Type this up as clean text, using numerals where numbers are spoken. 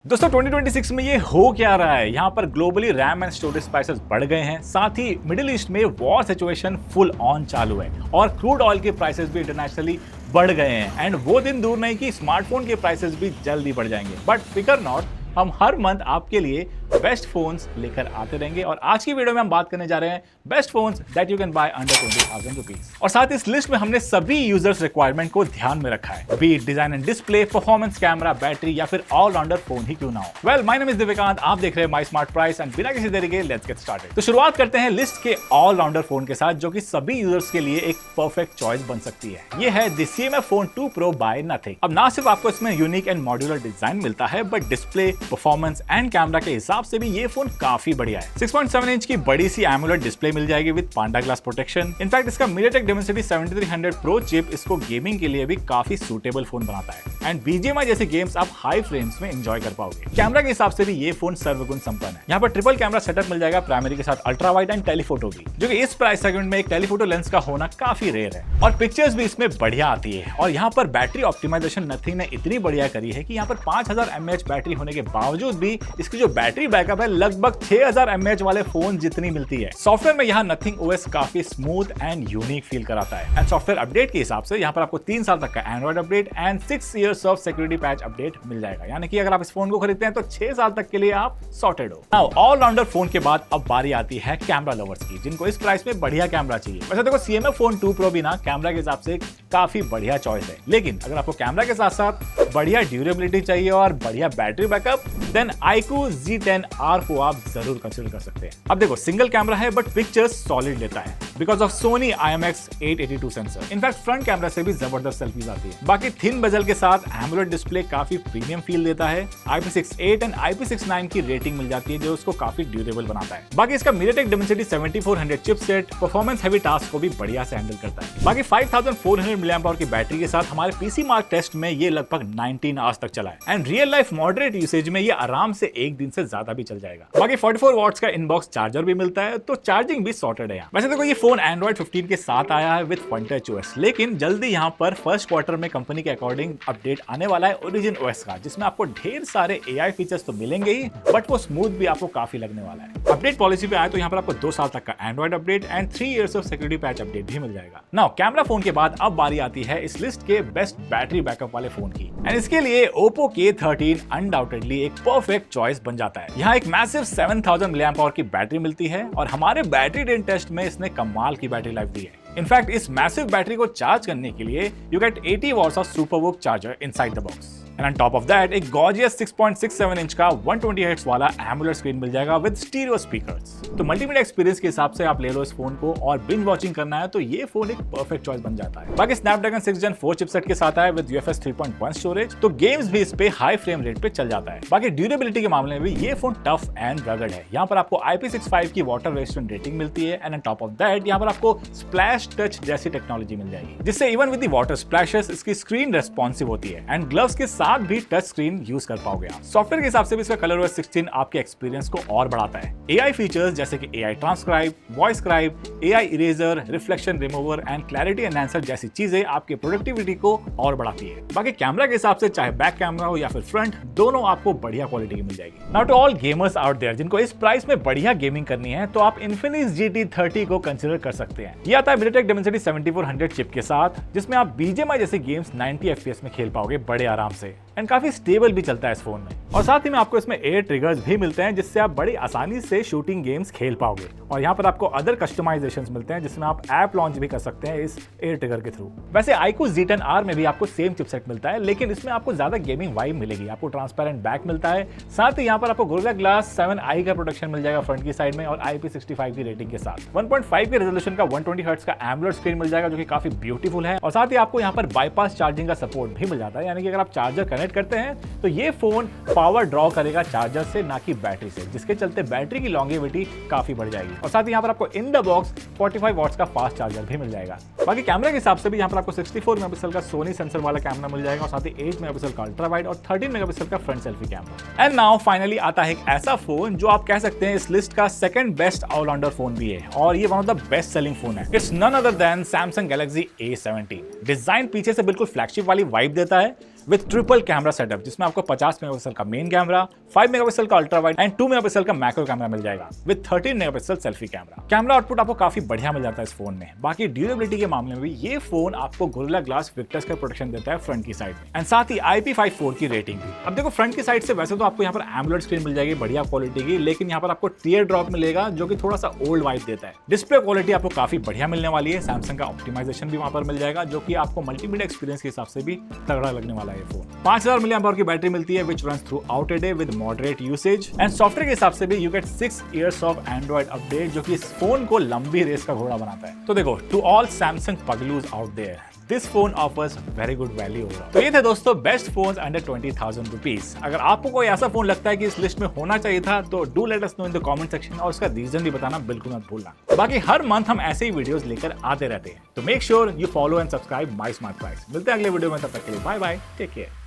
दोस्तों 2026 में ये हो क्या रहा है। यहाँ पर globally RAM and storage prices बढ़ गए हैं, साथ ही मिडिल ईस्ट में वॉर सिचुएशन फुल ऑन चालू है और क्रूड ऑयल के प्राइसेस भी इंटरनेशनली बढ़ गए हैं। एंड वो दिन दूर नहीं कि स्मार्टफोन के प्राइसेस भी जल्दी बढ़ जाएंगे। बट फिकर नॉट, हम हर मंथ आपके लिए बेस्ट फोन्स लेकर आते रहेंगे और आज की वीडियो में हम बात करने जा रहे हैं best phones that you can by under 20,000 rupees. और साथ इस लिस्ट में हमने सभी यूजर्स रिक्वायरमेंट को ध्यान में रखा है, B it design and display, performance, camera, battery या फिर ऑलराउंडर फोन ही क्यों ना हो। Well, my name is Divyakant, आप देख रहे हैं माय स्मार्ट प्राइस एंड बिना किसी देरी के लेट्स गेट स्टार्टेड। तो शुरुआत करते हैं लिस्ट के ऑलराउंडर फोन के साथ, जो कि सभी यूजर्स के लिए एक परफेक्ट चॉइस बन सकती है। ये है the CMF Phone 2 Pro by Nothing. अब ना सिर्फ आपको इसमें यूनिक एंड मॉड्यूलर डिजाइन मिलता है, but display, performance and camera के हिसाब से भी ये फोन काफी बढ़िया है। 6.7 इंच की बड़ी सी एमोलेड डिस्प्ले मिल जाएगी with Panda glass protection. In fact इसका MediaTek Dimensity 7300 Pro चिप इसको गेमिंग के लिए भी काफी सूटेबल फोन बनाता है एंड BGMI जैसे गेम्स आप हाई फ्रेम्स में एंजॉय कर पाओगे। कैमरा के हिसाब से भी ये फोन सर्वगुण संपन्न है। यहाँ पर ट्रिपल कैमरा सेटअप मिल जाएगा प्राइमरी के साथ, अल्ट्रा वाइड एंड टेलीफोटो भी, जो कि इस प्राइस सेगमेंट में एक टेलीफोटो लेंस का होना काफी रेयर है। और पिक्चर्स भी इसमें बढ़िया आती है। और यहाँ पर बैटरी ऑप्टिमाइजेशन नथिंग ने इतनी बढ़िया करी है कि यहाँ पर 5000 mAh बैटरी होने के बावजूद भी इसकी जो बैटरी बैकअप है लगभग 6000 mAh वाले फोन जितनी मिलती है। सॉफ्टवेयर में यहाँ नथिंग OS काफी स्मूथ एंड यूनिक फील कराता है। एंड सॉफ्टवेयर अपडेट के हिसाब से यहाँ पर आपको 3 साल तक का Android update and 6 years of security patch update मिल जाएगा। यानी कि अगर आप इस फोन को खरीदते हैं तो 6 साल तक के लिए आप सॉर्टेड हो। नाउ ऑलराउंडर फोन के बाद अब बारी आती है कैमरा लवर्स की, जिनको इस प्राइस में बढ़िया कैमरा चाहिए। वैसे देखो CMF Phone 2 Pro भी ना कैमरा के हिसाब से काफी बढ़िया चॉइस है, लेकिन अगर आपको कैमरा के साथ साथ बढ़िया ड्यूरेबिलिटी चाहिए और बढ़िया battery backup, then iQOO Z10R को आप जरूर कंसीडर कर सकते हैं। अब देखो सिंगल कैमरा है बट पिक्चर्स सॉलिड लेता है because of Sony IMX882 sensor. In fact front camera से भी जबरदस्त सेल्फीज आती है। बाकी थिन बेजल के साथ एमोलेड डिस्प्ले काफी प्रीमियम फील देता है। IP68 एंड IP69 की रेटिंग मिल जाती है, जो उसको काफी ड्यूरेबल बनाता है। बाकी इसका MediaTek Dimensity 7400 chipset performance heavy task को भी बढ़िया से हैंडल करता है। बाकी 5400 mAh की बैटरी के साथ हमारे PC मार्क टेस्ट में ये लगभग 19 आवर्स तक चला है and real life moderate usage में ये आराम से एक दिन से ज्यादा भी चल जाएगा। बाकी 44 वॉट्स का इनबॉक्स चार्जर भी मिलता है, तो चार्जिंग भी सॉर्टेड है यहाँ। वैसे देखो ये फोन Android 15 के साथ आया है विद FunTouch OS, लेकिन जल्दी यहाँ पर फर्स्ट क्वार्टर में कंपनी के अकॉर्डिंग अपडेट आने वाला है Origin OS का, जिसमें आपको ढेर सारे AI फीचर्स तो मिलेंगे ही, बट वो स्मूथ भी आपको काफी लगने वाला है। अपडेट पॉलिसी पे आए तो यहाँ पर आपको 2 साल तक का Android update and 3 years of security patch update भी मिल जाएगा। नाउ कैमरा फोन के बाद अब बारी आती है इस लिस्ट के बेस्ट बैटरी बैकअप वाले फोन की, एंड इसके लिए Oppo K13 अनडाउटेडली एक परफेक्ट चॉइस बन जाता है। यहाँ एक मैसिव 7000 mAh की बैटरी मिलती है और हमारे बैटरी ड्रेन टेस्ट में इसने कमाल की बैटरी लाइफ दी है। इनफैक्ट इस मैसिव बैटरी को चार्ज करने के लिए you get 80 watts of SuperVOOC charger inside the box. And on top of that एक गॉर्जियस 6.67 इंच का 120 हर्ट्ज वाला एमोलेड स्क्रीन मिल जाएगा विद स्टीरियो स्पीकर्स। तो मल्टीमीडिया एक्सपीरियंस के हिसाब से आप ले लो इस फोन को, और बिंज वॉचिंग करना है तो ये फोन एक परफेक्ट चॉइस बन जाता है। बाकी Snapdragon 6 Gen 4 चिपसेट के साथ आया विद UFS 3.1 स्टोरेज, तो गेम्स भी इस पे हाई फ्रेम रेट पे चल जाता है। बाकी ड्यूरेबिलिटी के मामले में भी ये फोन टफ एंड रगड़ है। यहाँ पर आपको IP65 की वाटर रेजिस्टेंट रेटिंग मिलती है and on top of that यहाँ पर आपको स्प्लैश टच जैसी टेक्नोलॉजी मिल जाएगी, जिससे even with the water splashes इसकी स्क्रीन रेस्पॉन्सिव होती है एंड ग्लव्स के साथ भी टच स्क्रीन यूज कर पाओगे आप। सॉफ्टवेयर के हिसाब से भी इसका ColorOS 16 आपके एक्सपीरियंस को और बढ़ाता है। AI फीचर्स जैसे कि AI transcribe, voice scribe, AI eraser, reflection remover and clarity enhancer जैसी चीजें आपकी प्रोडक्टिविटी को और बढ़ाती है। बाकी कैमरा के हिसाब से चाहे बैक कैमरा हो या फिर फ्रंट, दोनों आपको बढ़िया क्वालिटी की मिल जाएगी। Now to all gamers out there जिनको इस प्राइस में बढ़िया गेमिंग करनी है, तो आप Infinix GT30 को कंसीडर कर सकते हैं। ये आता है MediaTek Dimensity 7400 चिप के साथ, जिसमें आप BGMI जैसे गेम्स 90 FPS में खेल पाओगे बड़े आराम से एंड काफी स्टेबल भी चलता है इस फोन में। और साथ ही में आपको इसमें एयर ट्रिगर्स भी मिलते हैं, जिससे आप बड़ी आसानी से शूटिंग गेम्स खेल पाओगे। और यहाँ पर आपको अदर कस्टमाइजेशंस मिलते हैं, जिसमें आप ऐप लॉन्च भी कर सकते हैं इस एयर ट्रिगर के थ्रू। वैसे iQOO Z10R में भी आपको सेम चिपसेट मिलता है, लेकिन इसमें आपको ज्यादा गेमिंग वाइब मिलेगी। आपको ट्रांसपेरेंट बैक मिलता है, साथ ही यहाँ पर आपको Gorilla Glass 7i का प्रोटेक्शन मिल जाएगा फ्रंट की साइड में और IP65 की रेटिंग के साथ 1.5 के रेजोल्यूशन का 120 हर्ट्ज का एमोलेड स्क्रीन मिल जाएगा, जो कि काफी ब्यूटीफुल है। और साथ ही आपको यहाँ पर बाईपास चार्जिंग का सपोर्ट भी मिल जाता है, यानी कि अगर आप चार्जर कनेक्ट करते हैं तो ये फोन पावर ड्रॉ करेगा चार्जर से, ना कि बैटरी से, जिसके चलते बैटरी की लॉन्गेविटी काफी बढ़ जाएगी। और साथ ही यहाँ पर आपको इन द बॉक्स 45 वॉट्स का फास्ट चार्जर भी मिल जाएगा। बाकी कैमरा के हिसाब से भी यहाँ पर आपको 64 मेगापिक्सल का सोनी सेंसर वाला कैमरा मिल जाएगा और साथ ही 8 मेगापिक्सल का अल्ट्रा वाइड और 13 मेगापिक्सल का front selfie camera. And now finally आता है एक ऐसा फोन जो आप कह सकते हैं इस लिस्ट का सेकंड बेस्ट ऑलराउंडर फोन भी है, और ये one of the best selling phone है। It's none other than Samsung Galaxy A70। Design पीछे से बिल्कुल फ्लैगशिप वाली वाइब देता है, विद ट्रिपल कैमरा सेटअप, जिसमें आपको 50 मेगापिक्सल का मेन कैमरा, 5 मेगापिक्सल का अल्ट्रा वाइड एंड 2 मेगापिक्सल का मैक्रो कैमरा मिल जाएगा with 13 megapixel selfie camera. Camera output आपको काफी बढ़िया मिल जाता है इस फोन में। बाकी ड्यूरेबिलिटी के मामले में भी ये फोन आपको गोरिल्ला ग्लास विक्टर्स का प्रोटेक्शन देता है फ्रंट की साइड में, एंड साथ ही IP54 की रेटिंग भी। अब देखो फ्रंट की साइड से वैसे तो आपको यहाँ पर एमोलेड स्क्रीन मिल जाएगी बढ़िया क्वालिटी की, लेकिन यहाँ पर आपको टीयर ड्रॉप मिलेगा जो कि थोड़ा सा ओल्ड वाइब देता है। डिस्प्ले क्वालिटी आपको काफी बढ़िया मिलने वाली है, सैमसंग का ऑप्टिमाइजेशन भी वहां पर मिल जाएगा जो कि आपको मल्टीमीडिया एक्सपीरियंस के हिसाब से भी तगड़ा लगने वाला है फोन। 5000 mAh की बैटरी मिलती है विच runs through out a day with moderate usage, and software के हिसाब से भी you get 6 years of Android update जो कि इस फोन को लंबी रेस का घोड़ा बनाता है। तो देखो, टू ऑल सैमसंग पगलूज out there, this phone offers very good value overall. तो ये थे दोस्तों बेस्ट फोन्स अंडर 20,000 रुपीज। अगर आपको कोई ऐसा फोन लगता है कि इस लिस्ट में होना चाहिए था तो do let us know in the comment section, और उसका रीजन भी बताना बिल्कुल मत भूलना। बाकी हर मंथ हम ऐसे ही वीडियोस लेकर आते रहते हैं, तो make sure you follow and subscribe my smart price. मिलते हैं अगले वीडियो में, तब तक के लिए बाय बाय, टेक केयर।